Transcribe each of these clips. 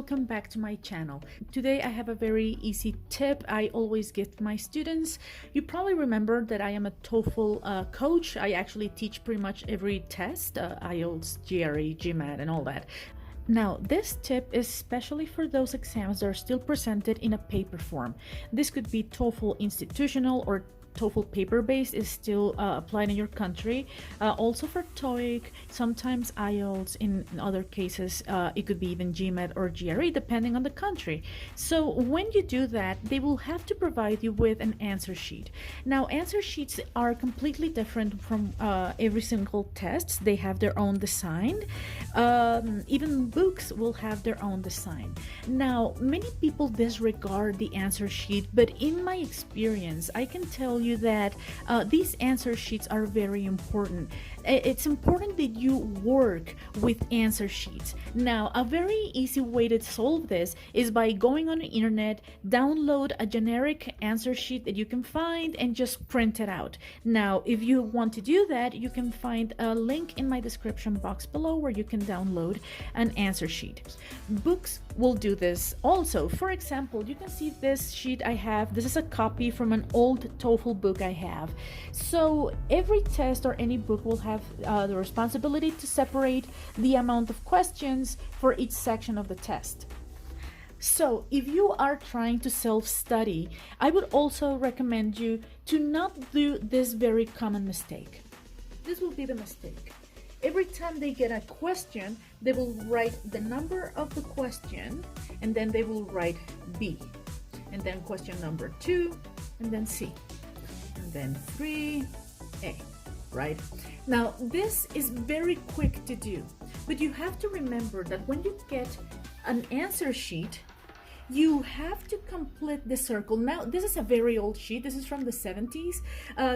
welcome back to my channel. Today I have a very easy tip I always give my students. You probably remember that I am a TOEFL coach. I actually teach pretty much every test, IELTS, GRE, GMAT and all that. Now, this tip is especially for those exams that are still presented in a paper form. This could be TOEFL institutional or TOEFL paper-based is still applied in your country. Also for TOEIC, sometimes IELTS, in other cases it could be even GMAT or GRE depending on the country. So when you do that, they will have to provide you with an answer sheet. Now, answer sheets are completely different from every single test. They have their own design. Even books will have their own design. Now, many people disregard the answer sheet, but in my experience, I can tell you that these answer sheets are very important. It's important that you work with answer sheets. Now, a very easy way to solve this is by going on the internet, download a generic answer sheet that you can find and just print it out. Now, if you want to do that, you can find a link in my description box below where you can download an answer sheet. Books will do this also. For example, you can see this sheet I have. This is a copy from an old TOEFL book I have. So every test or any book will have the responsibility to separate the amount of questions for each section of the test. So if you are trying to self-study, I would also recommend you to not do this very common mistake. This will be the mistake. Every time they get a question, they will write the number of the question, and then they will write B, and then question number 2, and then C, and then 3A, right? Now, this is very quick to do, but you have to remember that when you get an answer sheet, you have to complete the circle. Now, this is a very old sheet. This is from the 70s.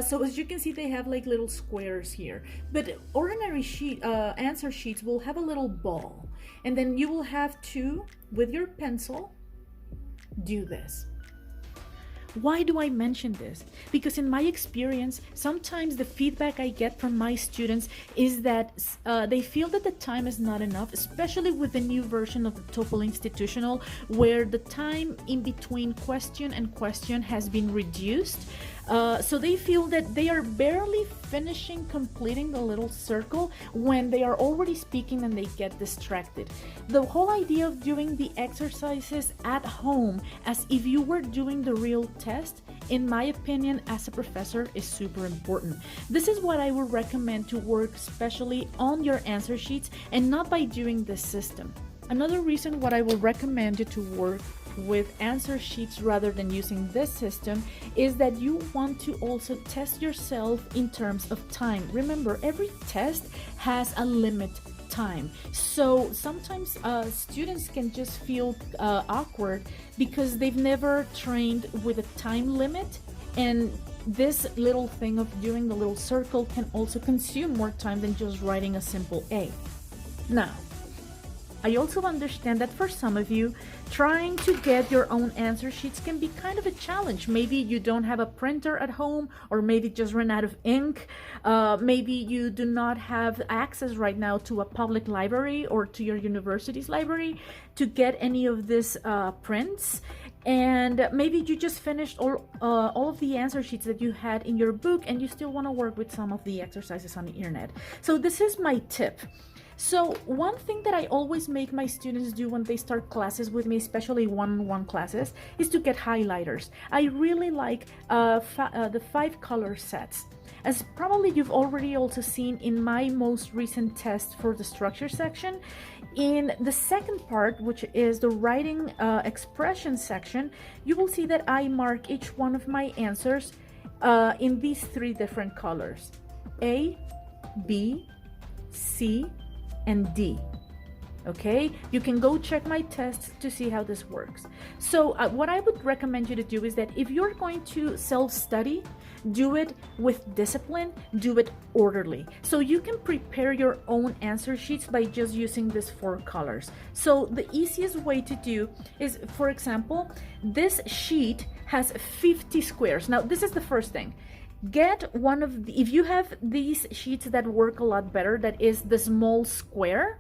So as you can see, they have like little squares here. But ordinary answer sheets will have a little ball. And then you will have to, with your pencil, do this. Why do I mention this? Because in my experience, sometimes the feedback I get from my students is that they feel that the time is not enough, especially with the new version of the TOEFL institutional, where the time in between question and question has been reduced. So they feel that they are barely completing the little circle when they are already speaking and they get distracted. The whole idea of doing the exercises at home as if you were doing the real test, in my opinion, as a professor, is super important. This is what I would recommend to work especially on your answer sheets and not by doing this system. Another reason what I will recommend you to work with answer sheets rather than using this system is that you want to also test yourself in terms of time. Remember, every test has a limit time. So sometimes students can just feel awkward because they've never trained with a time limit, and this little thing of doing the little circle can also consume more time than just writing a simple A. Now, I also understand that for some of you, trying to get your own answer sheets can be kind of a challenge. Maybe you don't have a printer at home, or maybe just ran out of ink. Maybe you do not have access right now to a public library or to your university's library to get any of these prints. And maybe you just finished all of the answer sheets that you had in your book and you still want to work with some of the exercises on the internet. So this is my tip. So one thing that I always make my students do when they start classes with me, especially one-on-one classes, is to get highlighters. I really like the 5 color sets. As probably you've already also seen in my most recent test for the structure section, in the second part, which is the writing expression section, you will see that I mark each one of my answers in these 3 different colors: A, B, C, and D. Okay, you can go check my tests to see how this works. So what I would recommend you to do is that if you're going to self-study, do it with discipline, do it orderly. So you can prepare your own answer sheets by just using these 4 colors. So the easiest way to do is, for example, this sheet has 50 squares. Now, this is the first thing. Get one of the, if you have these sheets that work a lot better, that is the small square,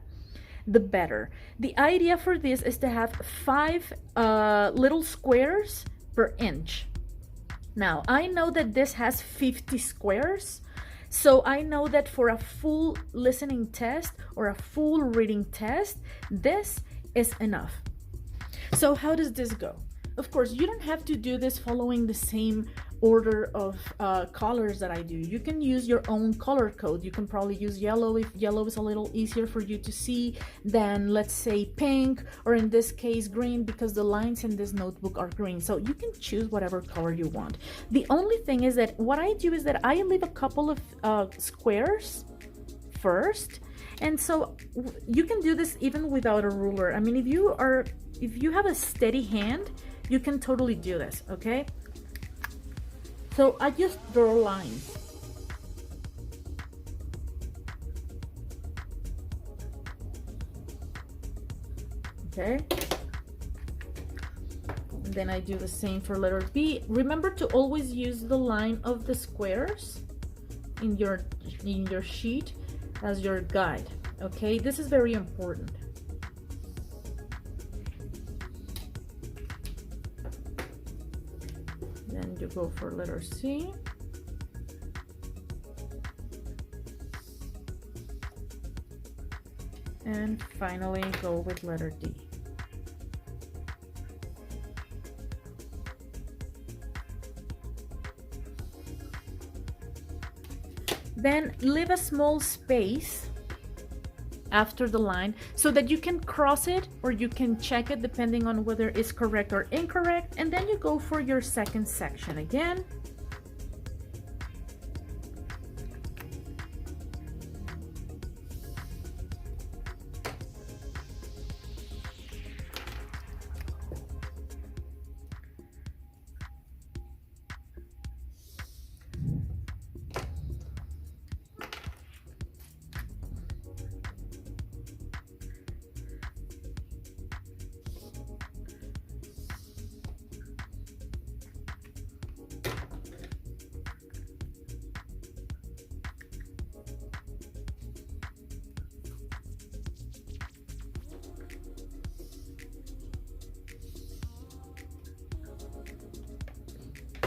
the better. The idea for this is to have 5 little squares per inch. Now, I know that this has 50 squares, so I know that for a full listening test or a full reading test, this is enough. So how does this go? Of course, you don't have to do this following the same order of colors that I do. You can use your own color code. You can probably use yellow if yellow is a little easier for you to see than, let's say, pink, or in this case green, because the lines in this notebook are green. So you can choose whatever color you want. The only thing is that what I do is that I leave a couple of squares first, and so you can do this even without a ruler. I mean, if you have a steady hand, you can totally do this, okay? So I just draw lines. Okay. And then I do the same for letter B. Remember to always use the line of the squares in your sheet as your guide, okay? This is very important. Then you go for letter C. And finally go with letter D. Then leave a small space after the line so that you can cross it or you can check it depending on whether it's correct or incorrect, and then you go for your second section again.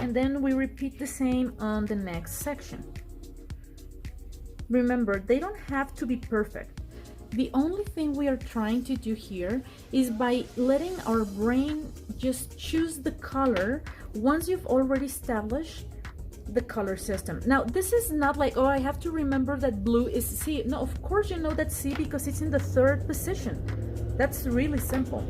And then we repeat the same on the next section. Remember, they don't have to be perfect. The only thing we are trying to do here is by letting our brain just choose the color once you've already established the color system. Now, this is not like, oh, I have to remember that blue is C. No, of course you know that C because it's in the 3rd position. That's really simple.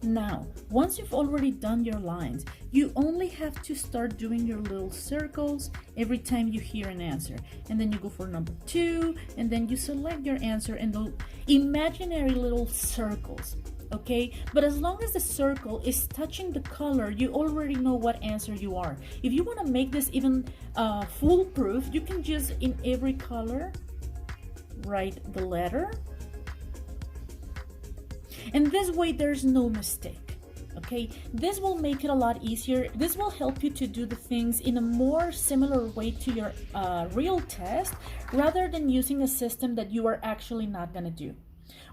Now, once you've already done your lines, you only have to start doing your little circles every time you hear an answer. And then you go for number 2, and then you select your answer in the imaginary little circles, okay? But as long as the circle is touching the color, you already know what answer you are. If you want to make this even foolproof, you can just, in every color, write the letter. And this way there's no mistake, okay? This will make it a lot easier. This will help you to do the things in a more similar way to your real test, rather than using a system that you are actually not gonna do.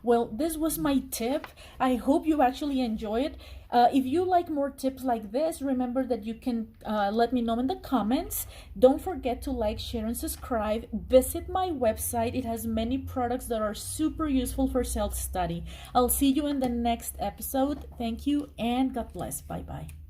Well, this was my tip. I hope you actually enjoy it. If you like more tips like this, remember that you can let me know in the comments. Don't forget to like, share, and subscribe. Visit my website. It has many products that are super useful for self-study. I'll see you in the next episode. Thank you and God bless. Bye-bye.